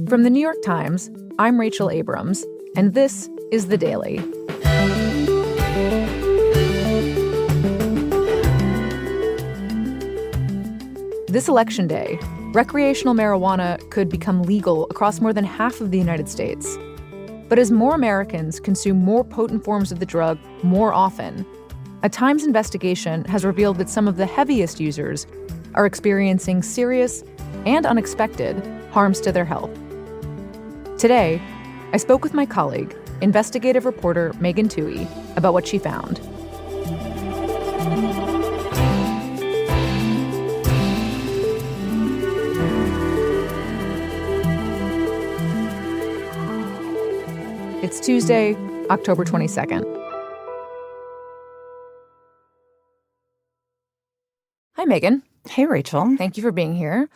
From the New York Times, I'm Rachel Abrams, and this is The Daily. This election day, recreational marijuana could become legal across more than half of the United States. But as more Americans consume more potent forms of the drug more often, a Times investigation has revealed that some of the heaviest users are experiencing serious and unexpected harms to their health. Today, I spoke with my colleague, investigative reporter Megan Twohey, about what she found. It's Tuesday, October 22nd. Hi, Megan. Hey, Rachel. Thank you for being here.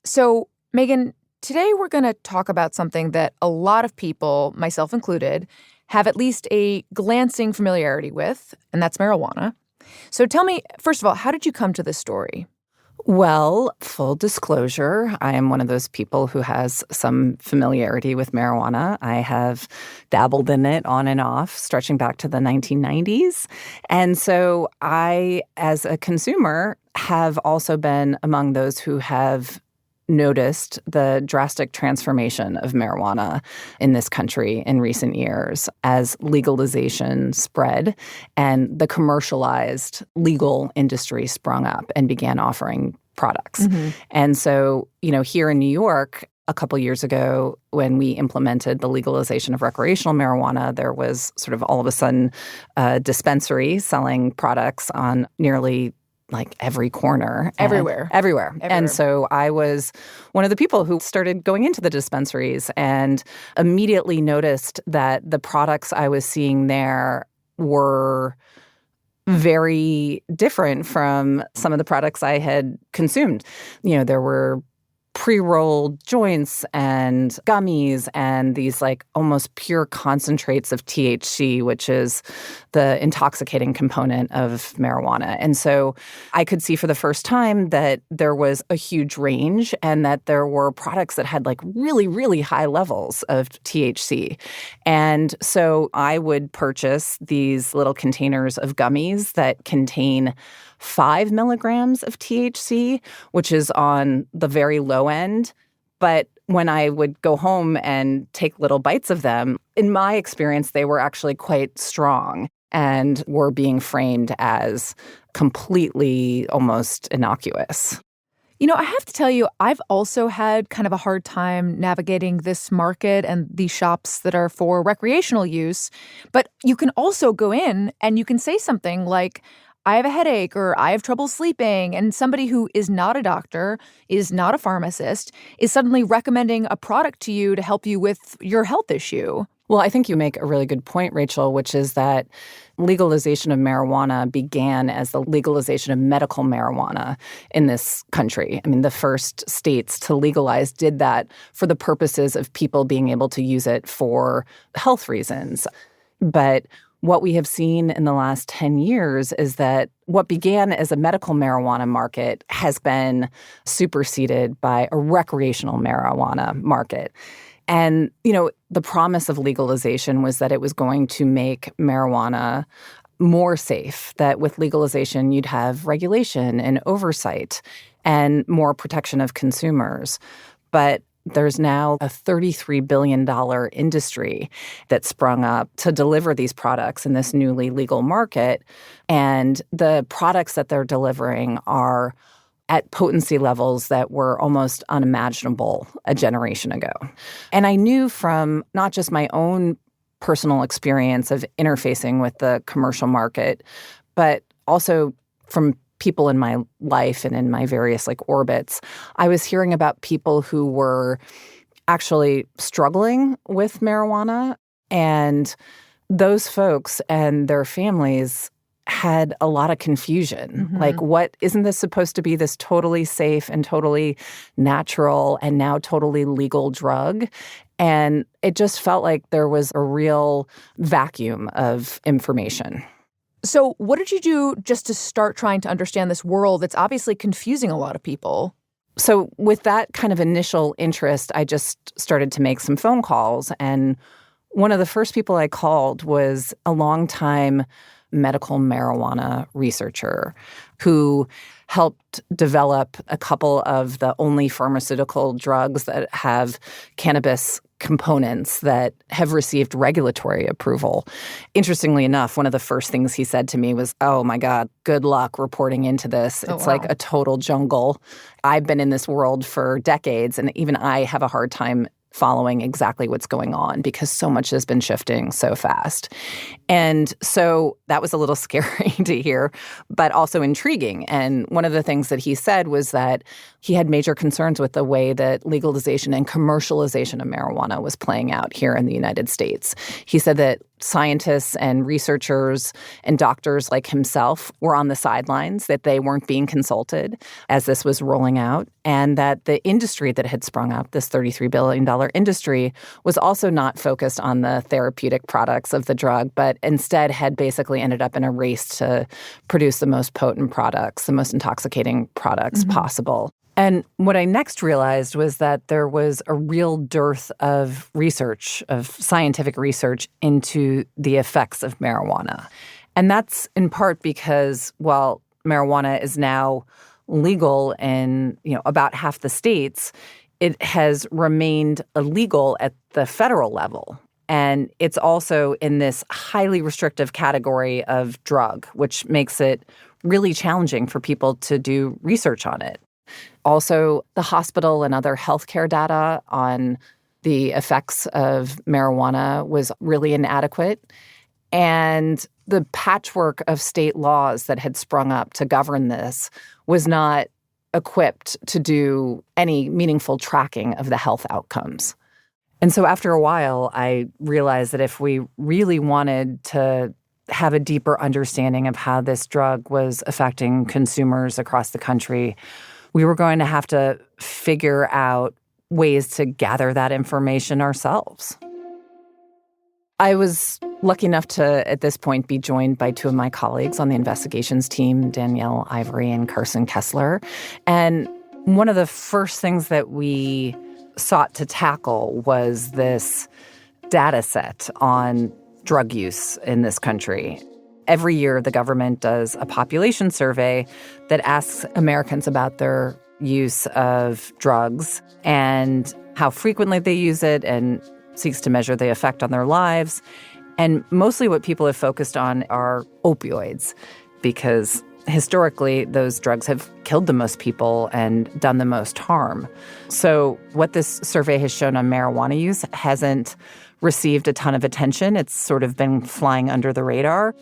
So, Megan, today we're going to talk about something that a lot of people, myself included, have at least a glancing familiarity with, and that's marijuana. So tell me, first of all, how did you come to this story? Well, full disclosure, I am one of those people who has some familiarity with marijuana. I have dabbled in it on and off, stretching back to the 1990s. And so I, as a consumer, have also been among those who have noticed the drastic transformation of marijuana in this country in recent years as legalization spread and the commercialized legal industry sprung up and began offering products. Mm-hmm. And so, here in New York, a couple years ago, when we implemented the legalization of recreational marijuana, there was sort of all of a sudden a dispensary selling products on nearly every corner. Everywhere. And so I was one of the people who started going into the dispensaries and immediately noticed that the products I was seeing there were very different from some of the products I had consumed. There were pre-rolled joints and gummies and these almost pure concentrates of THC, which is the intoxicating component of marijuana. And so I could see for the first time that there was a huge range and that there were products that had really, really high levels of THC. And so I would purchase these little containers of gummies that contain 5 milligrams of THC, which is on the very low end. But when I would go home and take little bites of them, in my experience, they were actually quite strong and were being framed as completely almost innocuous. I have to tell you, I've also had kind of a hard time navigating this market and these shops that are for recreational use. But you can also go in and you can say something like, I have a headache or I have trouble sleeping, and somebody who is not a doctor, is not a pharmacist, is suddenly recommending a product to you to help you with your health issue. Well, I think you make a really good point, Rachel, which is that legalization of marijuana began as the legalization of medical marijuana in this country. I mean, the first states to legalize did that for the purposes of people being able to use it for health reasons. But what we have seen in the last 10 years is that what began as a medical marijuana market has been superseded by a recreational marijuana market. And, the promise of legalization was that it was going to make marijuana more safe, that with legalization you'd have regulation and oversight and more protection of consumers. But there's now a $33 billion industry that sprung up to deliver these products in this newly legal market. And the products that they're delivering are at potency levels that were almost unimaginable a generation ago. And I knew from not just my own personal experience of interfacing with the commercial market, but also from people in my life and in my various orbits, I was hearing about people who were actually struggling with marijuana, and those folks and their families had a lot of confusion. Mm-hmm. What isn't this supposed to be this totally safe and totally natural and now totally legal drug? And it just felt like there was a real vacuum of information. So what did you do just to start trying to understand this world that's obviously confusing a lot of people? So with that kind of initial interest, I just started to make some phone calls. And one of the first people I called was a longtime medical marijuana researcher who helped develop a couple of the only pharmaceutical drugs that have cannabis components that have received regulatory approval. Interestingly enough, one of the first things he said to me was, "Oh my God, good luck reporting into this. It's wow. like a total jungle. I've been in this world for decades, and even I have a hard time following exactly what's going on because so much has been shifting so fast." And so that was a little scary to hear, but also intriguing. And one of the things that he said was that he had major concerns with the way that legalization and commercialization of marijuana was playing out here in the United States. He said that scientists and researchers and doctors like himself were on the sidelines, that they weren't being consulted as this was rolling out, and that the industry that had sprung up, this $33 billion industry, was also not focused on the therapeutic products of the drug, but instead had basically ended up in a race to produce the most potent products, the most intoxicating products possible. And what I next realized was that there was a real dearth of research, of scientific research into the effects of marijuana. And that's in part because, while marijuana is now legal in, about half the states, it has remained illegal at the federal level. And it's also in this highly restrictive category of drug, which makes it really challenging for people to do research on it. Also, the hospital and other healthcare data on the effects of marijuana was really inadequate. And the patchwork of state laws that had sprung up to govern this was not equipped to do any meaningful tracking of the health outcomes. And so after a while, I realized that if we really wanted to have a deeper understanding of how this drug was affecting consumers across the country, we were going to have to figure out ways to gather that information ourselves. I was lucky enough to, at this point, be joined by two of my colleagues on the investigations team, Danielle Ivory and Carson Kessler. And one of the first things that we sought to tackle was this data set on drug use in this country. Every year, the government does a population survey that asks Americans about their use of drugs and how frequently they use it, and seeks to measure the effect on their lives. And mostly what people have focused on are opioids, because historically, those drugs have killed the most people and done the most harm. So what this survey has shown on marijuana use hasn't received a ton of attention. It's sort of been flying under the radar.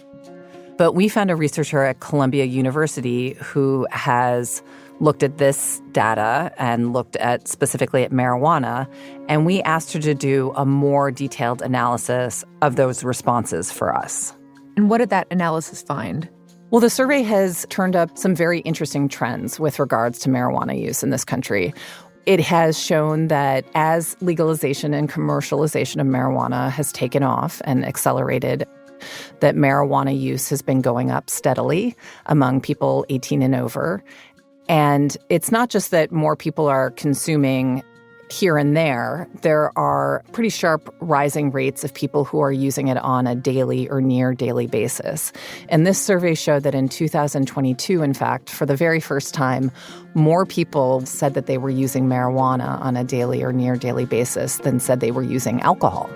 But we found a researcher at Columbia University who has looked at this data and looked at specifically at marijuana, and we asked her to do a more detailed analysis of those responses for us. And what did that analysis find? Well, the survey has turned up some very interesting trends with regards to marijuana use in this country. It has shown that as legalization and commercialization of marijuana has taken off and accelerated, that marijuana use has been going up steadily among people 18 and over. And it's not just that more people are consuming here and there. There are pretty sharp rising rates of people who are using it on a daily or near daily basis. And this survey showed that in 2022, in fact, for the very first time, more people said that they were using marijuana on a daily or near daily basis than said they were using alcohol.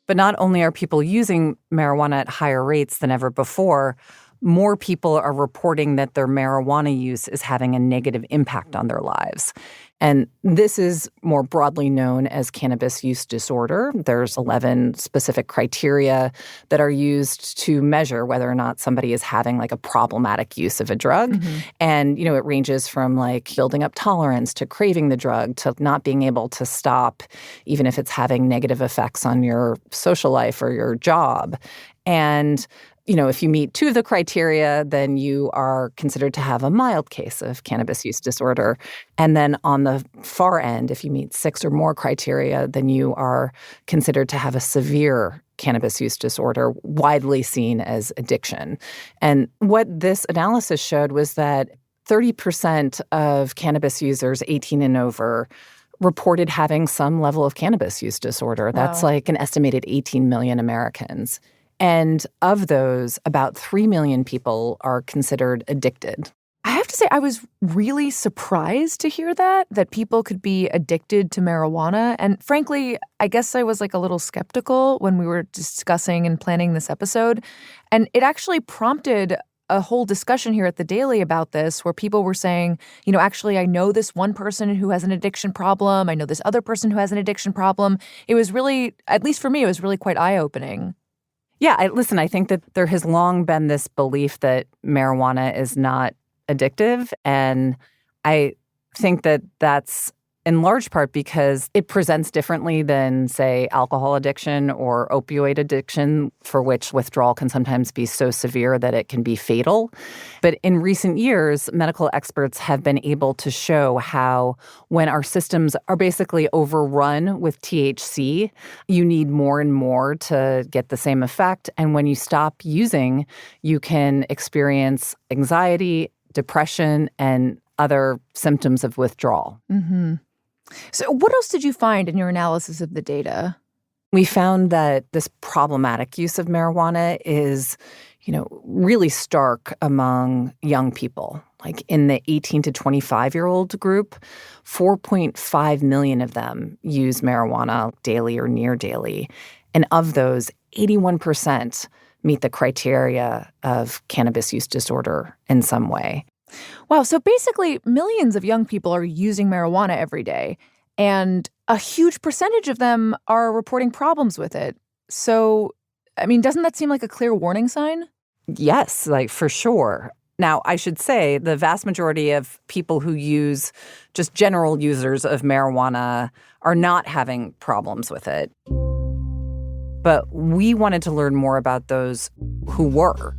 But not only are people using marijuana at higher rates than ever before, more people are reporting that their marijuana use is having a negative impact on their lives. And this is more broadly known as cannabis use disorder. There's 11 specific criteria that are used to measure whether or not somebody is having like a problematic use of a drug. And, it ranges from like building up tolerance to craving the drug to not being able to stop, even if it's having negative effects on your social life or your job. And if you meet two of the criteria, then you are considered to have a mild case of cannabis use disorder. And then on the far end, if you meet 6 or more criteria, then you are considered to have a severe cannabis use disorder, widely seen as addiction. And what this analysis showed was that 30% of cannabis users 18 and over reported having some level of cannabis use disorder. Wow. That's like an estimated 18 million Americans. And of those, about 3 million people are considered addicted. I have to say, I was really surprised to hear that people could be addicted to marijuana. And frankly, I guess I was like a little skeptical when we were discussing and planning this episode. And it actually prompted a whole discussion here at The Daily about this, where people were saying, actually, I know this one person who has an addiction problem. I know this other person who has an addiction problem. It was really, at least for me, it was really quite eye-opening. Yeah, I think that there has long been this belief that marijuana is not addictive. And I think that that's in large part because it presents differently than, say, alcohol addiction or opioid addiction, for which withdrawal can sometimes be so severe that it can be fatal. But in recent years, medical experts have been able to show how when our systems are basically overrun with THC, you need more and more to get the same effect. And when you stop using, you can experience anxiety, depression, and other symptoms of withdrawal. Mm-hmm. So what else did you find in your analysis of the data? We found that this problematic use of marijuana is, really stark among young people. Like in the 18 to 25-year-old group, 4.5 million of them use marijuana daily or near daily. And of those, 81% meet the criteria of cannabis use disorder in some way. Wow. So basically, millions of young people are using marijuana every day, and a huge percentage of them are reporting problems with it. So, doesn't that seem like a clear warning sign? Yes, for sure. Now, I should say the vast majority of people who use, just general users of marijuana, are not having problems with it. But we wanted to learn more about those who were.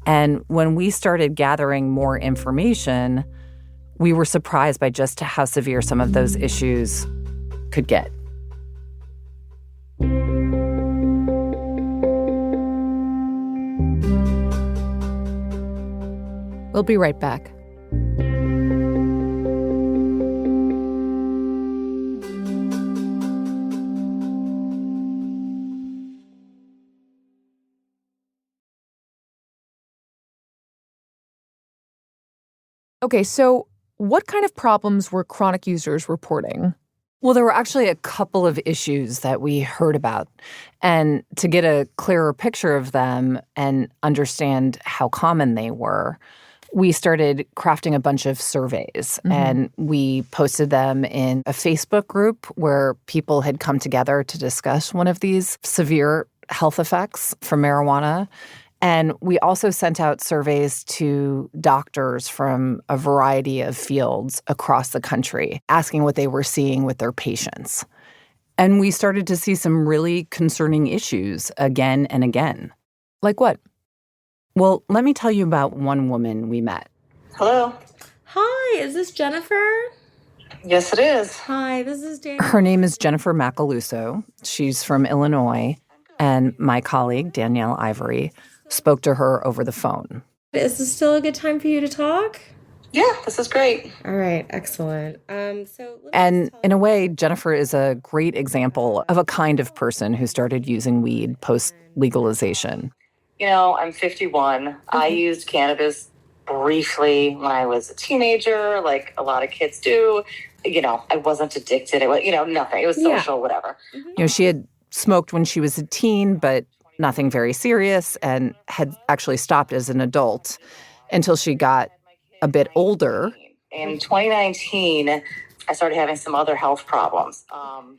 And when we started gathering more information, we were surprised by just how severe some of those issues could get. We'll be right back. Okay, so what kind of problems were chronic users reporting? Well, there were actually a couple of issues that we heard about. And to get a clearer picture of them and understand how common they were, we started crafting a bunch of surveys. And we posted them in a Facebook group where people had come together to discuss one of these severe health effects from marijuana. And we also sent out surveys to doctors from a variety of fields across the country, asking what they were seeing with their patients. And we started to see some really concerning issues again and again. Like what? Well, let me tell you about one woman we met. Hello. Hi, is this Jennifer? Yes, it is. Hi, this is Danielle. Her name is Jennifer Macaluso. She's from Illinois. And my colleague, Danielle Ivory, spoke to her over the phone. Is this still a good time for you to talk? Yeah, this is great. All right, excellent. And in a way, Jennifer is a great example of a kind of person who started using weed post-legalization. I'm 51. I used cannabis briefly when I was a teenager, like a lot of kids do. I wasn't addicted. It was, nothing. It was social, whatever. She had smoked when she was a teen, but nothing very serious, and had actually stopped as an adult until she got a bit older. In 2019, I started having some other health problems.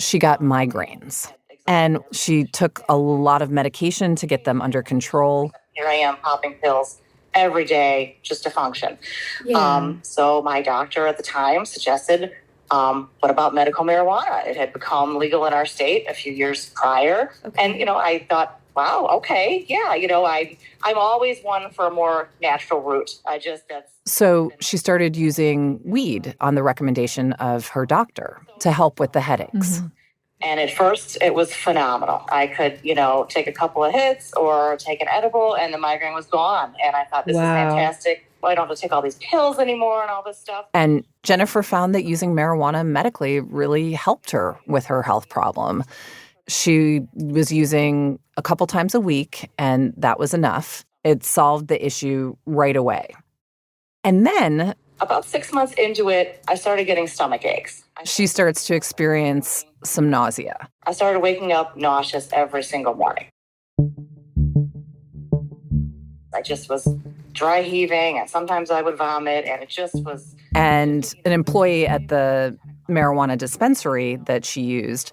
She got migraines, and she took a lot of medication to get them under control. Here I am popping pills every day just to function. Yeah. So my doctor at the time suggested, what about medical marijuana? It had become legal in our state a few years prior. Okay. And, I thought, wow, okay, yeah, I'm always one for a more natural route. So she started using weed on the recommendation of her doctor to help with the headaches. And at first, it was phenomenal. I could, take a couple of hits or take an edible, and the migraine was gone. And I thought, this is fantastic. I don't have to take all these pills anymore and all this stuff. And Jennifer found that using marijuana medically really helped her with her health problem. She was using a couple times a week, and that was enough. It solved the issue right away. And then about 6 months into it, I started getting stomach aches. She starts to experience some nausea. I started waking up nauseous every single morning. I just was dry heaving, and sometimes I would vomit, and it just was... And an employee at the marijuana dispensary that she used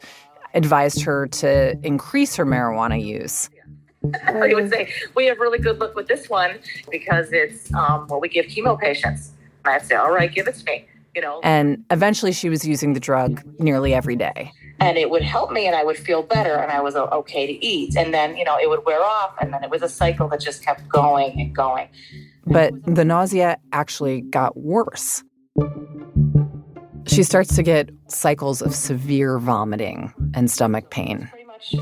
advised her to increase her marijuana use. He would say, we have really good luck with this one because it's what we give chemo patients. And I'd say, all right, give it to me. And eventually she was using the drug nearly every day. And it would help me, and I would feel better, and I was okay to eat. And then, it would wear off, and then it was a cycle that just kept going and going. But the nausea actually got worse. She starts to get cycles of severe vomiting and stomach pain.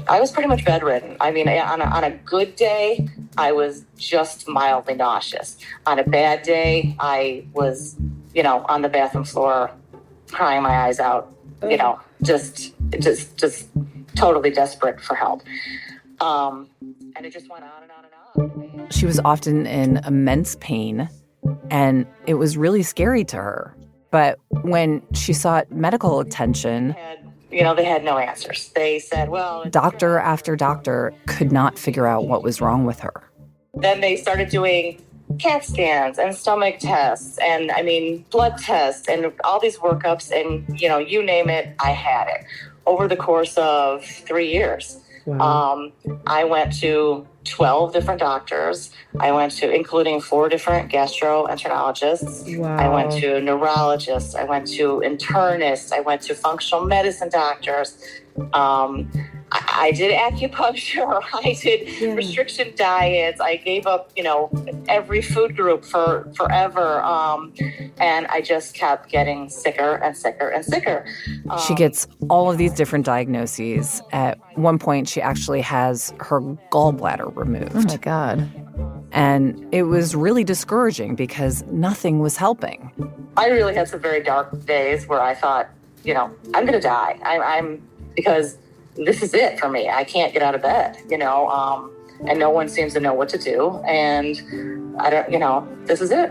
I was pretty much bedridden. I mean, on a good day, I was just mildly nauseous. On a bad day, I was, on the bathroom floor, crying my eyes out, just totally desperate for help. And it just went on and on and on. She was often in immense pain, and it was really scary to her. But when she sought medical attention, they had no answers. They said, well... Doctor after doctor could not figure out what was wrong with her. Then they started doing CAT scans and stomach tests and, blood tests and all these workups and, you name it, I had it. Over the course of 3 years, I went to 12 different doctors. I went to, including 4 different gastroenterologists. Wow. I went to neurologists. I went to internists. I went to functional medicine doctors. I did acupuncture. I did restriction diets. I gave up, every food group for forever. And I just kept getting sicker and sicker and sicker. She gets all of these different diagnoses. At one point, she actually has her gallbladder removed. Oh, my God. And it was really discouraging because nothing was helping. I really had some very dark days where I thought, I'm going to die. I'm because this is it for me. I can't get out of bed, and no one seems to know what to do. And I don't, this is it.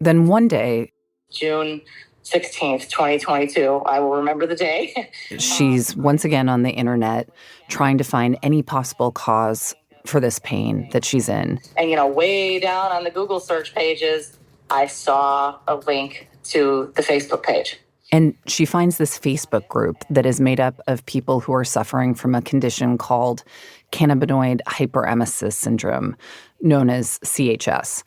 Then one day, June 16th, 2022, I will remember the day. She's once again on the internet trying to find any possible cause for this pain that she's in. And, way down on the Google search pages, I saw a link to the Facebook page. And she finds this Facebook group that is made up of people who are suffering from a condition called cannabinoid hyperemesis syndrome, known as CHS.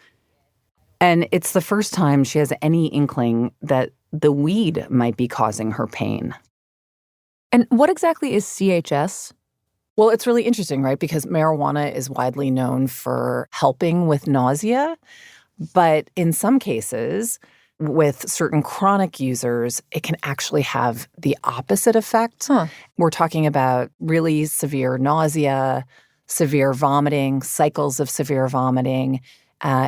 And it's the first time she has any inkling that the weed might be causing her pain. And what exactly is CHS? Well, it's really interesting, right? Because marijuana is widely known for helping with nausea. But in some cases, with certain chronic users, it can actually have the opposite effect. We're talking about really severe nausea, severe vomiting, cycles of severe vomiting,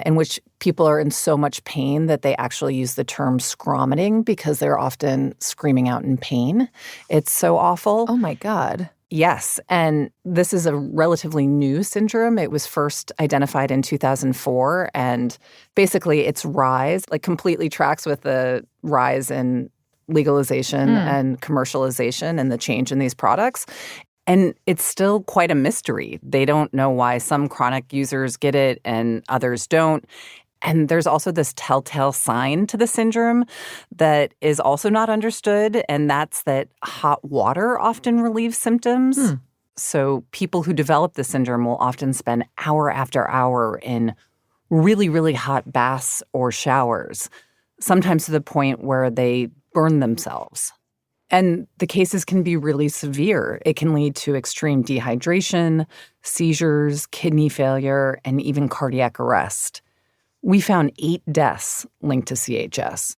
in which people are in so much pain that they actually use the term scromiting because they're often screaming out in pain. It's so awful. Oh, my God. Yes, and this is a relatively new syndrome. It was first identified in 2004, and basically its rise completely tracks with the rise in legalization and commercialization and the change in these products. And it's still quite a mystery. They don't know why some chronic users get it and others don't. And there's also this telltale sign to the syndrome that is also not understood, and that's that hot water often relieves symptoms. So people who develop the syndrome will often spend hour after hour in really, really hot baths or showers, sometimes to the point where they burn themselves. And the cases can be really severe. It can lead to extreme dehydration, seizures, kidney failure, and even cardiac arrest. We found 8 deaths linked to CHS.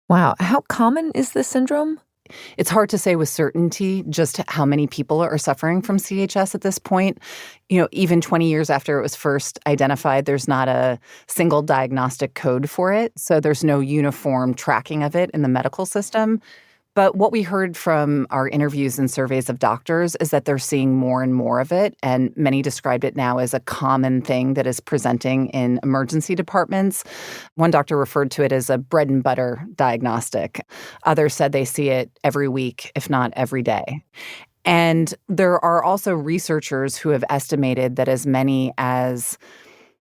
Wow. How common is this syndrome? It's hard to say with certainty just how many people are suffering from CHS at this point. Even 20 years after it was first identified, there's not a single diagnostic code for it. So there's no uniform tracking of it in the medical system. But what we heard from our interviews and surveys of doctors is that they're seeing more and more of it, and many described it now as a common thing that is presenting in emergency departments. One doctor referred to it as a bread and butter diagnostic. Others said they see it every week, if not every day. And there are also researchers who have estimated that as many as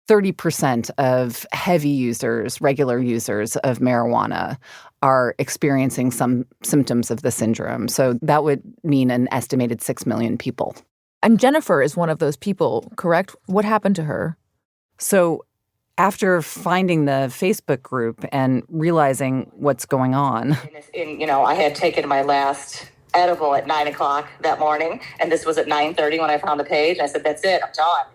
30% of heavy users, regular users of marijuana are experiencing some symptoms of the syndrome. So that would mean an estimated 6 million people. And Jennifer is one of those people, correct? What happened to her? So after finding the Facebook group and realizing what's going on. I had taken my last edible at 9 o'clock that morning, and this was at 9:30 when I found the page. I said, that's it, I'm done.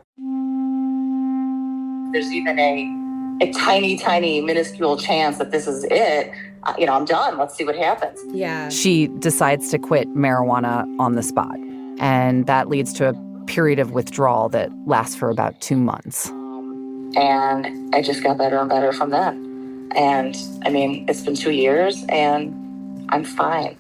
There's even a tiny, tiny, minuscule chance that this is it. I'm done. Let's see what happens. Yeah. She decides to quit marijuana on the spot. And that leads to a period of withdrawal that lasts for about 2 months. And I just got better and better from then. And, it's been 2 years, and I'm fine.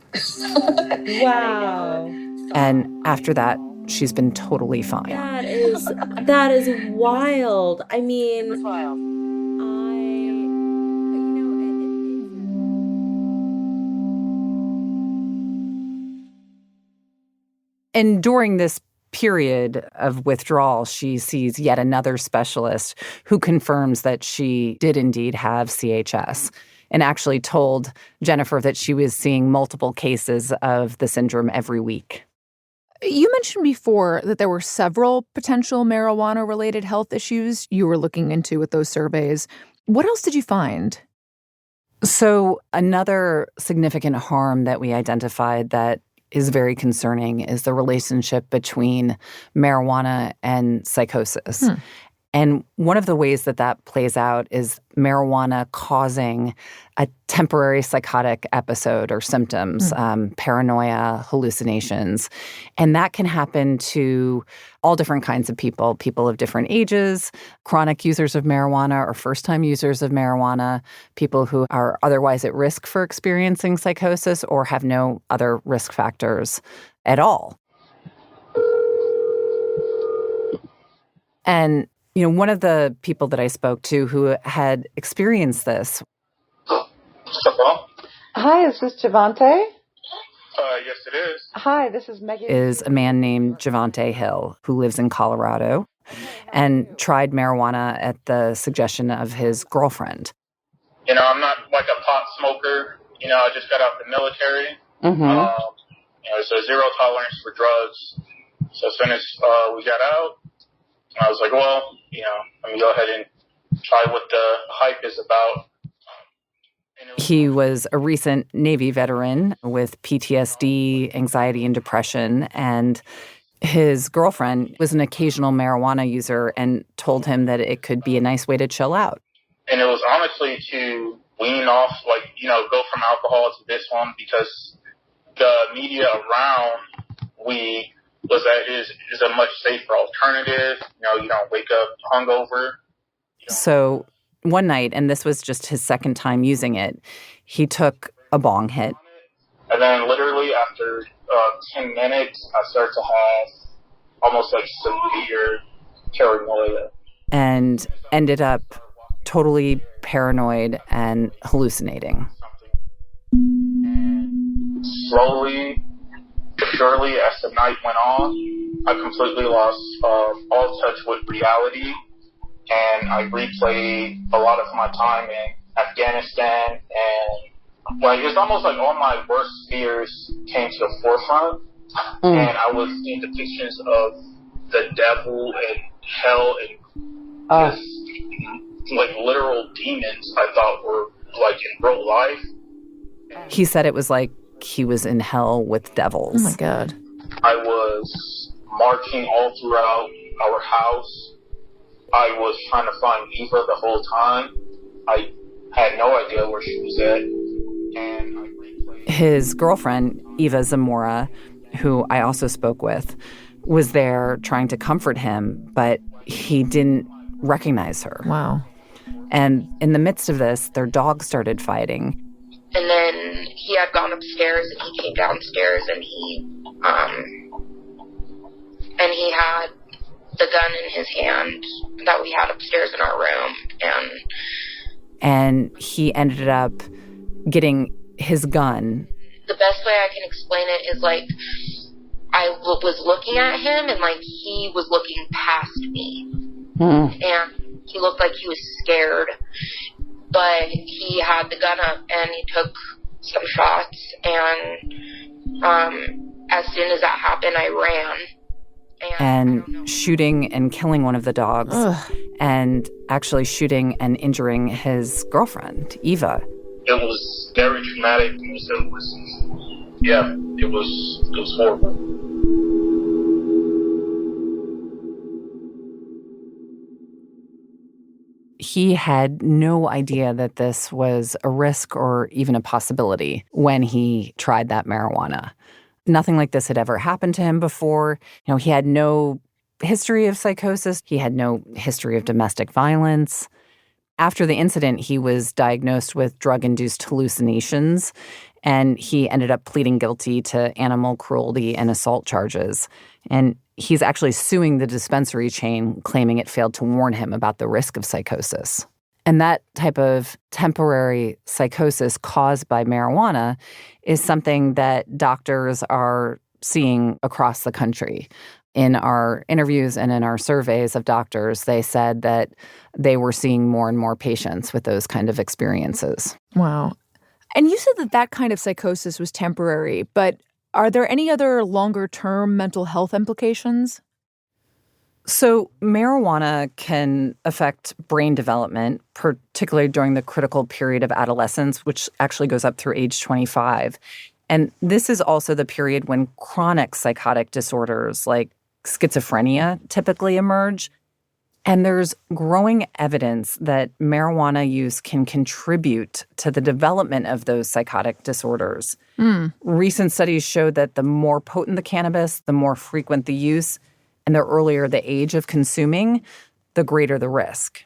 Wow. And after that, she's been totally fine. That is wild. It's wild. And during this period of withdrawal, she sees yet another specialist who confirms that she did indeed have CHS and actually told Jennifer that she was seeing multiple cases of the syndrome every week. You mentioned before that there were several potential marijuana-related health issues you were looking into with those surveys. What else did you find? So another significant harm that we identified that is very concerning is the relationship between marijuana and psychosis. And one of the ways that that plays out is marijuana causing a temporary psychotic episode or symptoms, paranoia, hallucinations. And that can happen to all different kinds of people of different ages, chronic users of marijuana or first-time users of marijuana, people who are otherwise at risk for experiencing psychosis or have no other risk factors at all. And one of the people that I spoke to who had experienced this. Hello? Hi, is this Javante? Yes, it is. Hi, this is Megan. Is a man named Javante Hill who lives in Colorado and tried marijuana at the suggestion of his girlfriend. I'm not like a pot smoker. I just got out the military. So zero tolerance for drugs. So as soon as we got out, I was like, well, let me go ahead and try what the hype is about. He was a recent Navy veteran with PTSD, anxiety, and depression, and his girlfriend was an occasional marijuana user and told him that it could be a nice way to chill out. And it was honestly to wean off, go from alcohol to this one, because the media around weed was that it is a much safer alternative. You don't wake up hungover. So one night, and this was just his second time using it, he took a bong hit. And then literally after 10 minutes, I started to have almost like severe paranoia. And ended up totally paranoid and hallucinating. And slowly, surely, as the night went on, I completely lost all touch with reality, and I replayed a lot of my time in Afghanistan, and it's almost like all my worst fears came to the forefront, and I was seeing depictions of the devil and hell and just literal demons I thought were in real life. He said it was like like he was in hell with devils. Oh, my God. I was marching all throughout our house. I was trying to find Eva the whole time. I had no idea where she was at. And I replayed. His girlfriend, Eva Zamora, who I also spoke with, was there trying to comfort him, but he didn't recognize her. Wow. And in the midst of this, their dog started fighting. And then he had gone upstairs and he came downstairs and he had the gun in his hand that we had upstairs in our room. And he ended up getting his gun. The best way I can explain it is like I was looking at him and like he was looking past me. And he looked like he was scared. But he had the gun up and he took some shots. And as soon as that happened, I ran. And shooting and killing one of the dogs. Ugh. And actually shooting and injuring his girlfriend, Eva. It was very traumatic. It was horrible. He had no idea that this was a risk or even a possibility when he tried that marijuana. Nothing like this had ever happened to him before. You know, he had no history of psychosis. He had no history of domestic violence. After the incident, he was diagnosed with drug-induced hallucinations, and he ended up pleading guilty to animal cruelty and assault charges. And he's actually suing the dispensary chain, claiming it failed to warn him about the risk of psychosis. And that type of temporary psychosis caused by marijuana is something that doctors are seeing across the country. In our interviews and in our surveys of doctors, they said that they were seeing more and more patients with those kind of experiences. Wow. And you said that that kind of psychosis was temporary, but are there any other longer-term mental health implications? So marijuana can affect brain development, particularly during the critical period of adolescence, which actually goes up through age 25. And this is also the period when chronic psychotic disorders like schizophrenia typically emerge. And there's growing evidence that marijuana use can contribute to the development of those psychotic disorders. Recent studies show that the more potent the cannabis, the more frequent the use, and the earlier the age of consuming, the greater the risk.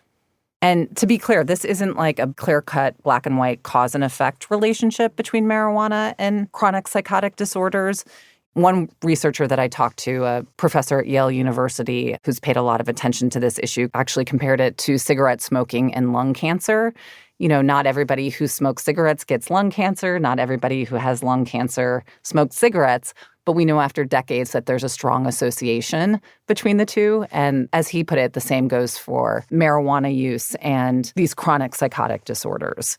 And to be clear, this isn't like a clear-cut, black and white cause and effect relationship between marijuana and chronic psychotic disorders. One researcher that I talked to, a professor at Yale University who's paid a lot of attention to this issue, actually compared it to cigarette smoking and lung cancer. You know, not everybody who smokes cigarettes gets lung cancer. Not everybody who has lung cancer smokes cigarettes. But we know after decades that there's a strong association between the two. And as he put it, the same goes for marijuana use and these chronic psychotic disorders.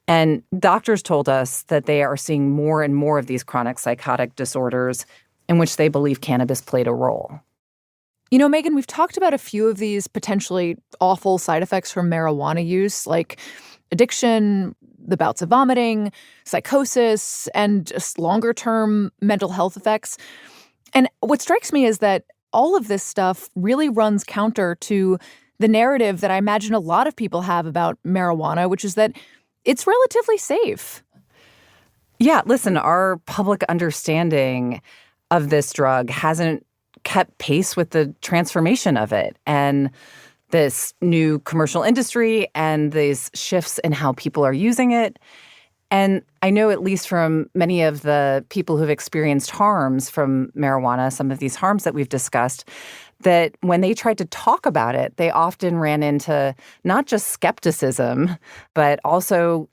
And doctors told us that they are seeing more and more of these chronic psychotic disorders in which they believe cannabis played a role. You know, Megan, we've talked about a few of these potentially awful side effects from marijuana use, like addiction, the bouts of vomiting, psychosis, and just longer-term mental health effects. And what strikes me is that all of this stuff really runs counter to the narrative that I imagine a lot of people have about marijuana, which is that it's relatively safe. Yeah, listen, our public understanding of this drug hasn't kept pace with the transformation of it and this new commercial industry and these shifts in how people are using it. And I know at least from many of the people who've experienced harms from marijuana, some of these harms that we've discussed, that when they tried to talk about it, they often ran into not just skepticism, but also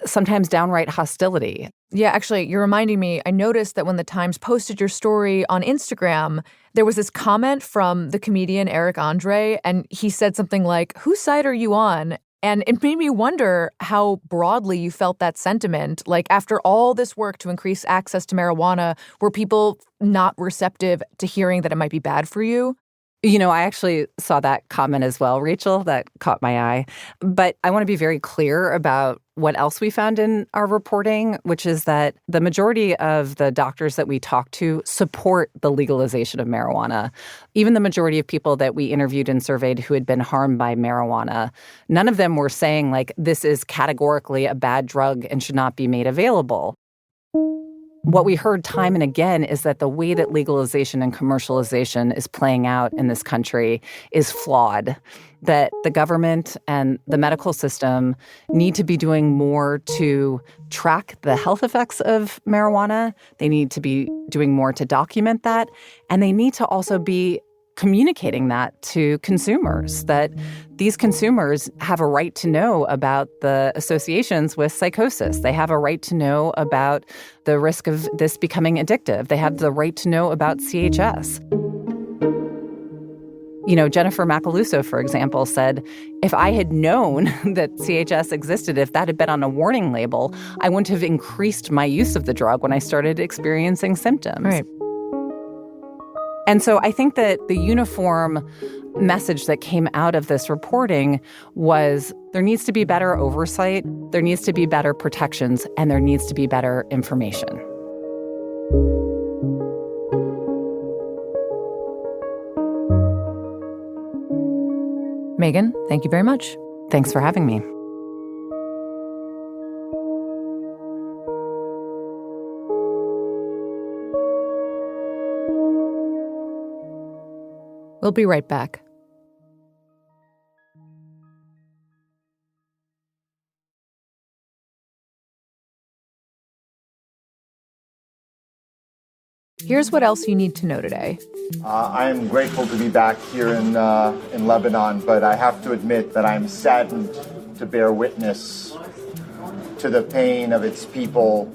sometimes downright hostility. Yeah, actually, you're reminding me, I noticed that when the Times posted your story on Instagram, there was this comment from the comedian Eric Andre, and he said something like, "Whose side are you on?" And it made me wonder how broadly you felt that sentiment. Like, after all this work to increase access to marijuana, were people not receptive to hearing that it might be bad for you? You know, I actually saw that comment as well, Rachel. That caught my eye. But I want to be very clear about what else we found in our reporting, which is that the majority of the doctors that we talked to support the legalization of marijuana. Even the majority of people that we interviewed and surveyed who had been harmed by marijuana, none of them were saying, like, this is categorically a bad drug and should not be made available. What we heard time and again is that the way that legalization and commercialization is playing out in this country is flawed, that the government and the medical system need to be doing more to track the health effects of marijuana. They need to be doing more to document that. And they need to also be communicating that to consumers, that these consumers have a right to know about the associations with psychosis. They have a right to know about the risk of this becoming addictive. They have the right to know about CHS. You know, Jennifer Macaluso, for example, said, if I had known that CHS existed, if that had been on a warning label, I wouldn't have increased my use of the drug when I started experiencing symptoms. Right. And so I think that the uniform message that came out of this reporting was there needs to be better oversight, there needs to be better protections, and there needs to be better information. Megan, thank you very much. Thanks for having me. We'll be right back. Here's what else you need to know today. I am grateful to be back here in Lebanon, but I have to admit that I'm saddened to bear witness to the pain of its people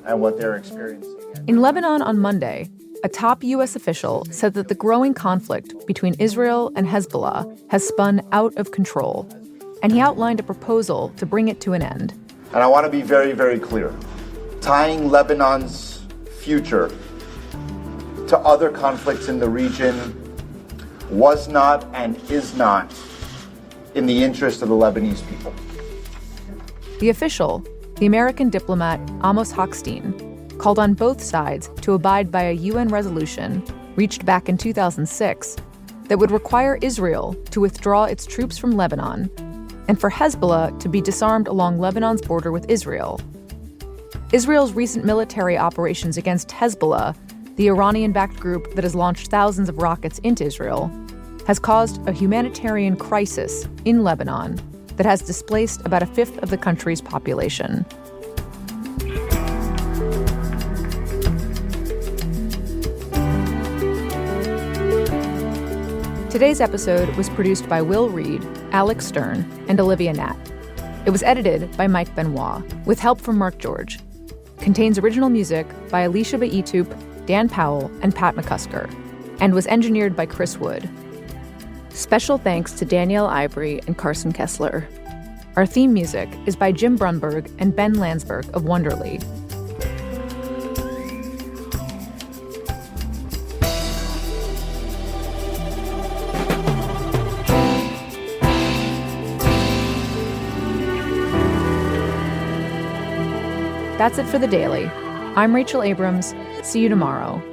and what they're experiencing. In Lebanon on Monday, a top U.S. official said that the growing conflict between Israel and Hezbollah has spun out of control, and he outlined a proposal to bring it to an end. And I want to be very, very clear. Tying Lebanon's future to other conflicts in the region was not and is not in the interest of the Lebanese people. The official, the American diplomat Amos Hochstein, called on both sides to abide by a UN resolution reached back in 2006 that would require Israel to withdraw its troops from Lebanon and for Hezbollah to be disarmed along Lebanon's border with Israel. Israel's recent military operations against Hezbollah, the Iranian-backed group that has launched thousands of rockets into Israel, has caused a humanitarian crisis in Lebanon that has displaced about a fifth of the country's population. Today's episode was produced by Will Reed, Alex Stern, and Olivia Natt. It was edited by Mike Benoit, with help from Mark George. Contains original music by Alicia Baitup, Dan Powell, and Pat McCusker, and was engineered by Chris Wood. Special thanks to Danielle Ivory and Carson Kessler. Our theme music is by Jim Brunberg and Ben Landsberg of Wonderly. That's it for The Daily. I'm Rachel Abrams. See you tomorrow.